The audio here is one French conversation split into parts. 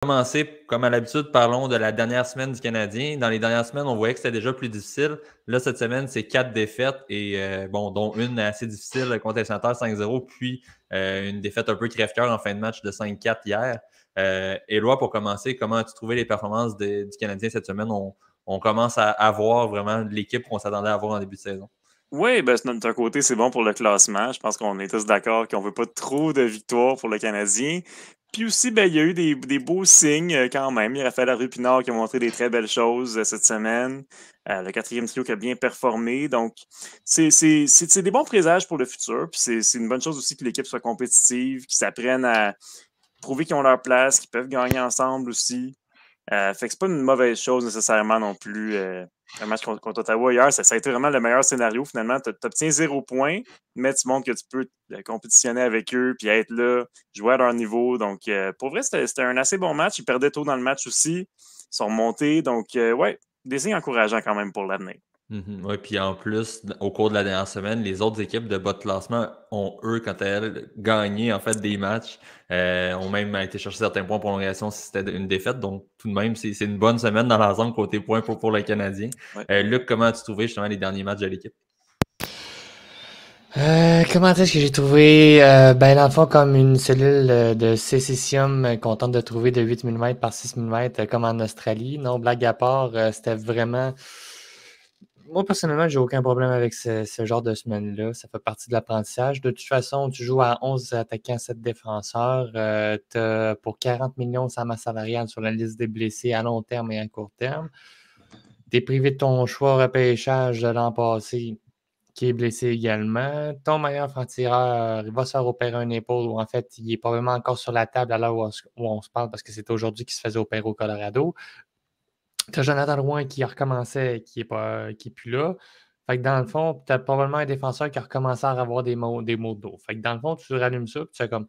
Commencer, comme à l'habitude, parlons de la dernière semaine du Canadien. Dans les dernières semaines, on voyait que c'était déjà plus difficile. Là, cette semaine, c'est 4 défaites et dont une assez difficile contre les Sénateurs 5-0, puis une défaite un peu crève-cœur en fin de match de 5-4 hier. Éloi, pour commencer, comment as-tu trouvé les performances du Canadien cette semaine? On commence à voir vraiment l'équipe qu'on s'attendait à voir en début de saison. Oui, ben, d'un côté, c'est bon pour le classement. Je pense qu'on est tous d'accord qu'on ne veut pas trop de victoires pour le Canadien. Puis aussi, ben, il y a eu des beaux signes quand même. Il y a Raphaël Harvey-Pinard qui a montré des très belles choses cette semaine. Le quatrième trio qui a bien performé. Donc, c'est des bons présages pour le futur. Puis c'est une bonne chose aussi que l'équipe soit compétitive, qu'ils s'apprennent à prouver qu'ils ont leur place, qu'ils peuvent gagner ensemble aussi. Fait que c'est pas une mauvaise chose nécessairement non plus. Un match contre Ottawa hier, ça a été vraiment le meilleur scénario. Finalement, tu obtiens 0 points, mais tu montres que tu peux compétitionner avec eux puis être là, jouer à leur niveau. Donc, pour vrai, c'était un assez bon match. Ils perdaient tôt dans le match aussi. Ils sont remontés. Donc, ouais, des signes encourageants quand même pour l'avenir. Oui, puis en plus, au cours de la dernière semaine, les autres équipes de bas de classement ont, eux, quant à elles, gagné en fait des matchs, ont même été chercher certains points en prolongation si c'était une défaite. Donc, tout de même, c'est une bonne semaine dans l'ensemble côté points pour le Canadien. Ouais. Luc, comment as-tu trouvé justement les derniers matchs de l'équipe? Comment est-ce que j'ai trouvé, ben dans le fond, comme une cellule de sécesium qu'on tente de trouver de 8 mm par 6 mm, comme en Australie. Non, blague à part, c'était vraiment... Moi, personnellement, j'ai aucun problème avec ce genre de semaine-là. Ça fait partie de l'apprentissage. De toute façon, tu joues à 11 attaquants, 7 défenseurs. T'as pour 40 millions de sa masse salariale sur la liste des blessés à long terme et à court terme. T'es privé de ton choix au repêchage de l'an passé qui est blessé également. Ton meilleur franc-tireur, il va se faire opérer une épaule ou en fait, il est probablement encore sur la table à l'heure où on se parle parce que c'est aujourd'hui qu'il se faisait opérer au Colorado. Tu as Jonathan Drouin qui recommençait, qui est plus là. Fait que dans le fond, tu as probablement un défenseur qui a recommencé à avoir des maux de dos. Fait que dans le fond, tu rallumes ça, puis tu fais comme.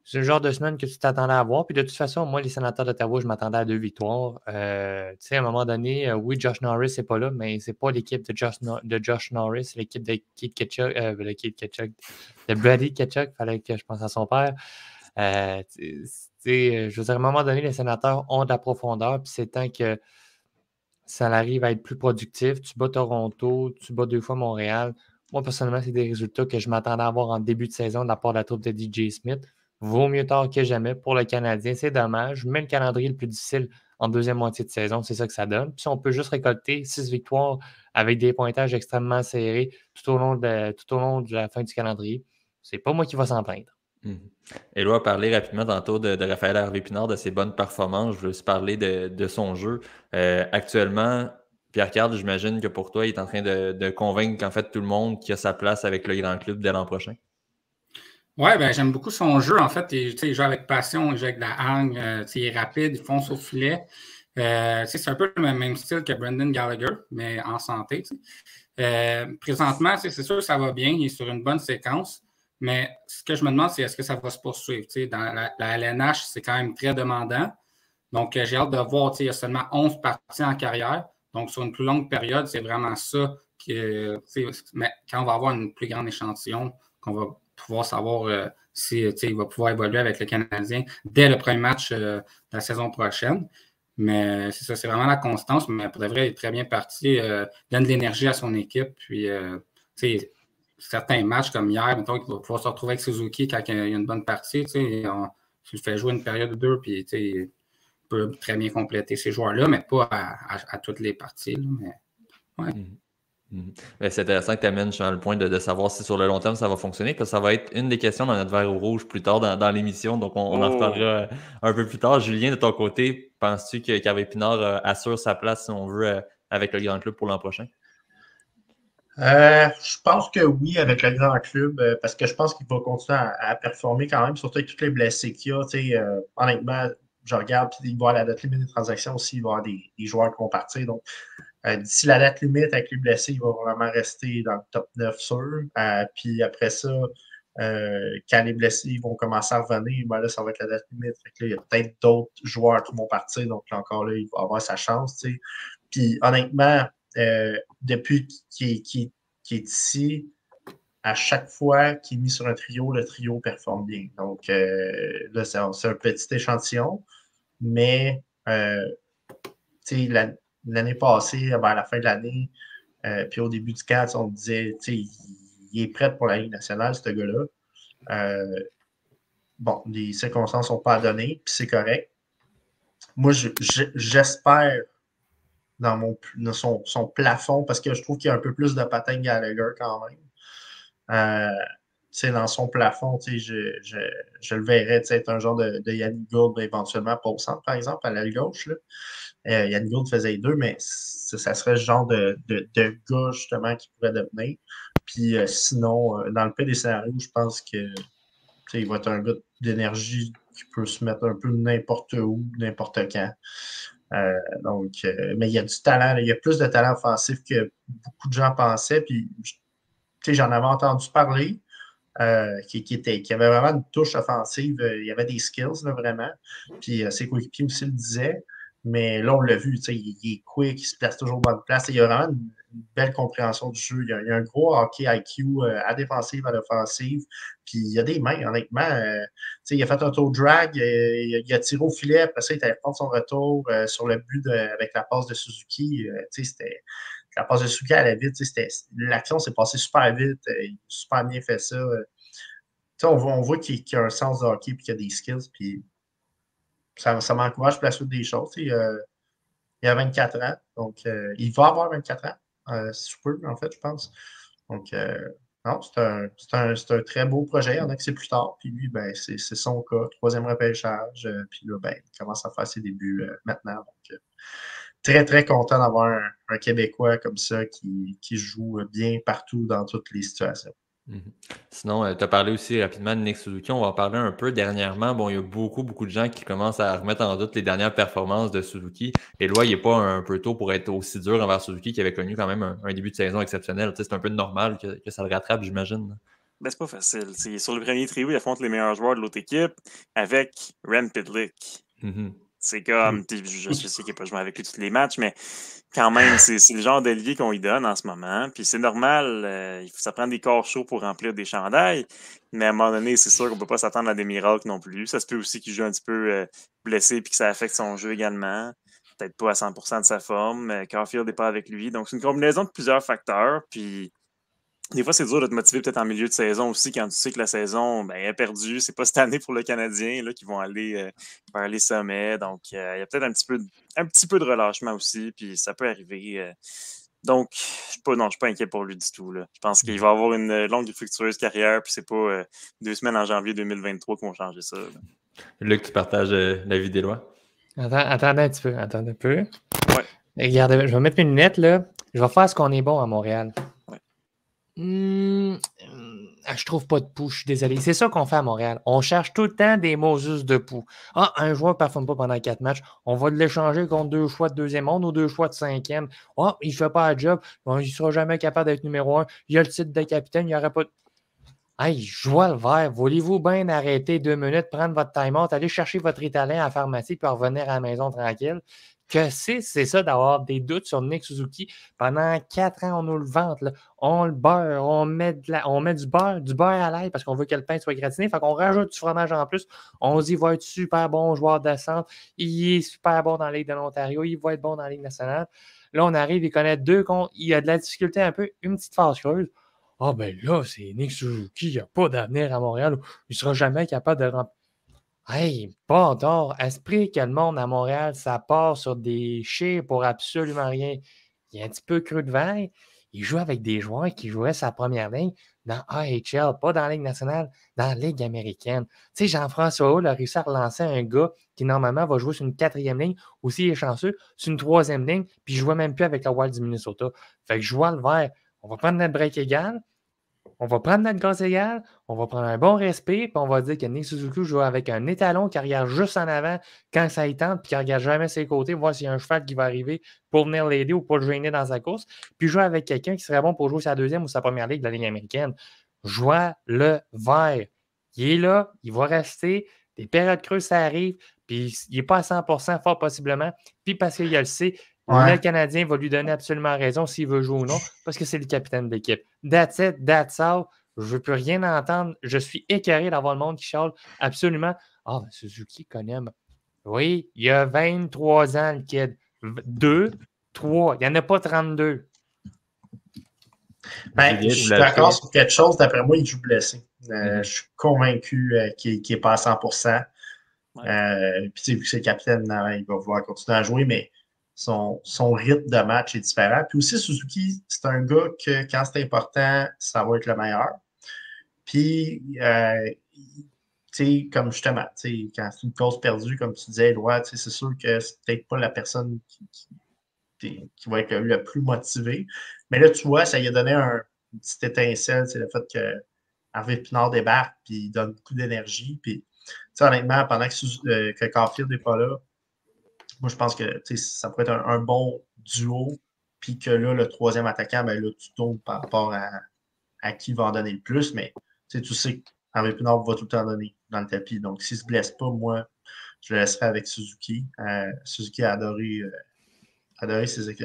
C'est le genre de semaine que tu t'attendais à voir. Puis de toute façon, moi, les sénateurs d'Ottawa, je m'attendais à 2 victoires. Tu sais, à un moment donné, oui, Josh Norris n'est pas là, mais c'est pas l'équipe de Josh Norris, c'est l'équipe de Keith Ketchuk, de Brady Ketchuk, fallait que je pense à son père. Je veux dire, à un moment donné, les sénateurs ont de la profondeur, puis c'est temps que ça arrive à être plus productif. Tu bats Toronto, tu bats 2 fois Montréal. Moi, personnellement, c'est des résultats que je m'attendais à avoir en début de saison de la part de la troupe de DJ Smith. Vaut mieux tard que jamais pour le Canadien. C'est dommage. Mais le calendrier le plus difficile en deuxième moitié de saison, c'est ça que ça donne. Puis si on peut juste récolter 6 victoires avec des pointages extrêmement serrés tout au long de la fin du calendrier, c'est pas moi qui va s'en plaindre. Éloi a parlé rapidement tantôt de Raphaël Harvey-Pinard, de ses bonnes performances. Je veux aussi parler de son jeu. Actuellement, Pierre Carl, j'imagine que pour toi, il est en train de convaincre en fait tout le monde qu'il a sa place avec le grand club dès l'an prochain. Ouais, ben j'aime beaucoup son jeu. En fait, il joue avec passion, il joue avec la hargne, il est rapide, il fonce au filet. C'est un peu le même style que Brendan Gallagher, mais en santé. Présentement, c'est sûr que ça va bien, il est sur une bonne séquence. Mais ce que je me demande, c'est est-ce que ça va se poursuivre? Dans la LNH, c'est quand même très demandant. Donc, j'ai hâte de voir, il y a seulement 11 parties en carrière. Donc, sur une plus longue période, c'est vraiment ça mais quand on va avoir une plus grande échantillon, qu'on va pouvoir savoir si il va pouvoir évoluer avec le Canadien dès le premier match de la saison prochaine. Mais c'est ça, c'est vraiment la constance. Mais pour de vrai, il est très bien parti. Donne de l'énergie à son équipe. Puis, certains matchs comme hier, mettons qu'il va pouvoir se retrouver avec Suzuki quand il y a une bonne partie. Tu le fais jouer une période ou deux, puis il peut très bien compléter ces joueurs-là, mais pas à toutes les parties. Là, mais, ouais. C'est intéressant que tu amènes le point de savoir si sur le long terme ça va fonctionner, parce que ça va être une des questions dans notre verre rouge plus tard dans l'émission, donc on en reparlera un peu plus tard. Julien, de ton côté, penses-tu qu'Harvey Pinard assure sa place, si on veut, avec le grand club pour l'an prochain? Je pense que oui, avec le grand club, parce que je pense qu'il va continuer à performer quand même, surtout avec tous les blessés qu'il y a. Honnêtement, je regarde, puis il va à la date limite des transactions aussi, il va y avoir des joueurs qui vont partir. Donc, d'ici la date limite, avec les blessés, il va vraiment rester dans le top 9 sûr. Puis après ça, quand les blessés vont commencer à revenir, ben là, ça va être la date limite. Fait que là, il y a peut-être d'autres joueurs qui vont partir. Donc, là, encore là, il va avoir sa chance. Puis honnêtement, depuis qu'il est ici, à chaque fois qu'il est mis sur un trio, le trio performe bien. Donc là, c'est un petit échantillon. mais l'année passée, à la fin de l'année, puis au début du camp, on disait il est prêt pour la Ligue nationale, ce gars-là. Bon, les circonstances ne sont pas à donner, puis c'est correct. Moi, j'espère dans son plafond, parce que je trouve qu'il y a un peu plus de patin que Gallagher quand même. Dans son plafond, je le verrais être un genre de Yannick Gourde éventuellement pas au centre, par exemple, à l'aile gauche. Là. Yannick Gourde faisait les deux, mais ça serait ce genre de gars justement qui pourrait devenir. Puis sinon, dans le pire des scénarios, je pense que il va être un gars d'énergie qui peut se mettre un peu n'importe où, n'importe quand. Mais il y a du talent, il y a plus de talent offensif que beaucoup de gens pensaient. Puis, j'en avais entendu parler, qui avait vraiment une touche offensive. Il y avait des skills, là, vraiment. Puis, ses coéquipiers aussi le disaient. Mais là, on l'a vu, il est quick, il se place toujours au bonne place. Il y a vraiment une belle compréhension du jeu. Il y a un gros hockey IQ à défensive, à l'offensive. Puis il y a des mains, honnêtement. Il a fait un tour drag, il a tiré au filet, après ça, il est allé prendre son retour sur le but avec la passe de Suzuki. La passe de Suzuki allait vite. L'action s'est passée super vite. Il a super bien fait ça. On voit qu'il a un sens de hockey et qu'il a des skills. Puis ça m'encourage pour la suite des choses. Il a 24 ans, donc il va avoir 24 ans, si je peux, en fait, je pense. Donc, non, c'est un très beau projet. Il y en a que c'est plus tard, puis lui, ben, c'est son cas, 3e repêchage. Puis là, ben, il commence à faire ses débuts maintenant. Donc, très, très content d'avoir un Québécois comme ça qui joue bien partout dans toutes les situations. Sinon, tu as parlé aussi rapidement de Nick Suzuki. On va en parler un peu dernièrement. Bon, il y a beaucoup de gens qui commencent à remettre en doute les dernières performances de Suzuki. Et là, il n'est pas un peu tôt pour être aussi dur envers Suzuki qui avait connu quand même un début de saison exceptionnel. C'est un peu normal que ça le rattrape, j'imagine. Ben, c'est pas facile. Sur le premier trio, il affronte les meilleurs joueurs de l'autre équipe avec Rem Pitlick. C'est comme, je sais qu'il n'a pas joué avec lui tous les matchs, mais quand même, c'est le genre d'allié qu'on lui donne en ce moment. Puis c'est normal, ça prend des corps chauds pour remplir des chandails. Mais à un moment donné, c'est sûr qu'on ne peut pas s'attendre à des miracles non plus. Ça se peut aussi qu'il joue un petit peu blessé et que ça affecte son jeu également. Peut-être pas à 100% de sa forme. Caulfield n'est pas avec lui. Donc c'est une combinaison de plusieurs facteurs. Puis des fois, c'est dur de te motiver peut-être en milieu de saison aussi quand tu sais que la saison est perdue. C'est pas cette année pour le Canadien là, qui vont aller vers les sommets. Donc, il y a peut-être un petit peu de relâchement aussi, puis ça peut arriver. Donc, je suis pas inquiet pour lui du tout. Là. Je pense qu'il va avoir une longue et fructueuse carrière, puis c'est pas 2 semaines en janvier 2023 qu'on va changer ça. Là. Luc, tu partages l'avis des lois? Attendez un peu. Ouais. Regardez, je vais mettre mes lunettes, là. Je vais faire ce qu'on est bon à Montréal. Je trouve pas de pouls, je suis désolé. C'est ça qu'on fait à Montréal. On cherche tout le temps des Moses de pouls. Ah, un joueur ne performe pas pendant 4 matchs. On va l'échanger contre 2 choix de 2e ronde ou 2 choix de 5e. Ah, il ne fait pas le job. Il ne sera jamais capable d'être numéro 1. Il a le titre de capitaine. Il n'y aurait pas de. Hey, joie le vert. Voulez-vous bien arrêter 2 minutes, prendre votre time-out, aller chercher votre Ritalin à la pharmacie puis revenir à la maison tranquille? Que c'est ça d'avoir des doutes sur Nick Suzuki. Pendant 4 ans, on nous le vante. Là. On le beurre, on met du beurre à l'ail parce qu'on veut que le pain soit gratiné. Fait qu'on rajoute du fromage en plus. On se dit, il va être super bon joueur de centre. Il est super bon dans la Ligue de l'Ontario. Il va être bon dans la Ligue nationale. Là, on arrive, il connaît 2 comptes. Il a de la difficulté un peu, une petite phase creuse. Ah, ben là, c'est Nick Suzuki. Il n'y a pas d'avenir à Montréal. Il ne sera jamais capable de remplir. Hey, pas d'or. Esprit que le monde à Montréal, ça part sur des chires pour absolument rien. Il est un petit peu creux de vin. Il joue avec des joueurs qui jouaient sa première ligne dans AHL, pas dans la Ligue nationale, dans la Ligue américaine. Tu sais, Jean-François Hull a réussi à relancer un gars qui, normalement, va jouer sur une 4e ligne, ou s'il est chanceux, sur une 3e ligne, puis je ne joue même plus avec la Wild du Minnesota. Fait que je vois le vert. On va prendre notre break égal. On va prendre notre gaz égal, on va prendre un bon respect, puis on va dire que Nick Suzuki joue avec un étalon qui regarde juste en avant quand ça y tente, puis qui ne regarde jamais ses côtés, voir s'il y a un cheval qui va arriver pour venir l'aider ou pour le gêner dans sa course, puis jouer avec quelqu'un qui serait bon pour jouer sa 2e ou sa première ligue de la Ligue américaine. Joie le vert. Il est là, il va rester, des périodes creuses, ça arrive, puis il n'est pas à 100% fort possiblement, puis parce qu'il le sait, le Canadien va lui donner absolument raison s'il veut jouer ou non, parce que c'est le capitaine de l'équipe. That's it, that's all. Je ne veux plus rien entendre. Je suis écœuré d'avoir le monde qui chiale absolument. Ah, ben Suzuki connaît. Oui, il a 23 ans, le kid. 2, 3. Il n'y en a pas 32. Ben, je suis d'accord sur quelque chose. D'après moi, il joue blessé. Je suis convaincu qu'il n'est pas à 100%. Puis, vu que c'est le capitaine, il va vouloir continuer à jouer, mais son rythme de match est différent. Puis aussi, Suzuki, c'est un gars que quand c'est important, ça va être le meilleur. Puis, comme justement, quand c'est une cause perdue, comme tu disais, Éloi, c'est sûr que c'est peut-être pas la personne qui va être le plus motivé. Mais là, tu vois, ça lui a donné une petite étincelle, c'est le fait que Harvey Pinard débarque, puis il donne beaucoup d'énergie. Puis, honnêtement, pendant que Caulfield n'est pas là, moi, je pense que ça pourrait être un bon duo. Puis que là, le troisième attaquant, ben là, tu tournes par rapport à qui va en donner le plus. Mais tu sais qu'Harvey Pinard va tout le temps donner dans le tapis. Donc, s'il ne se blesse pas, moi, je le laisserai avec Suzuki. Suzuki a adoré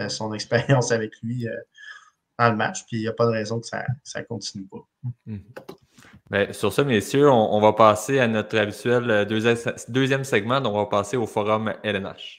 son expérience avec lui dans le match, puis il n'y a pas de raison que ça ne continue pas. Bien, sur ça, messieurs, on va passer à notre habituel deuxième segment, donc on va passer au forum LNH.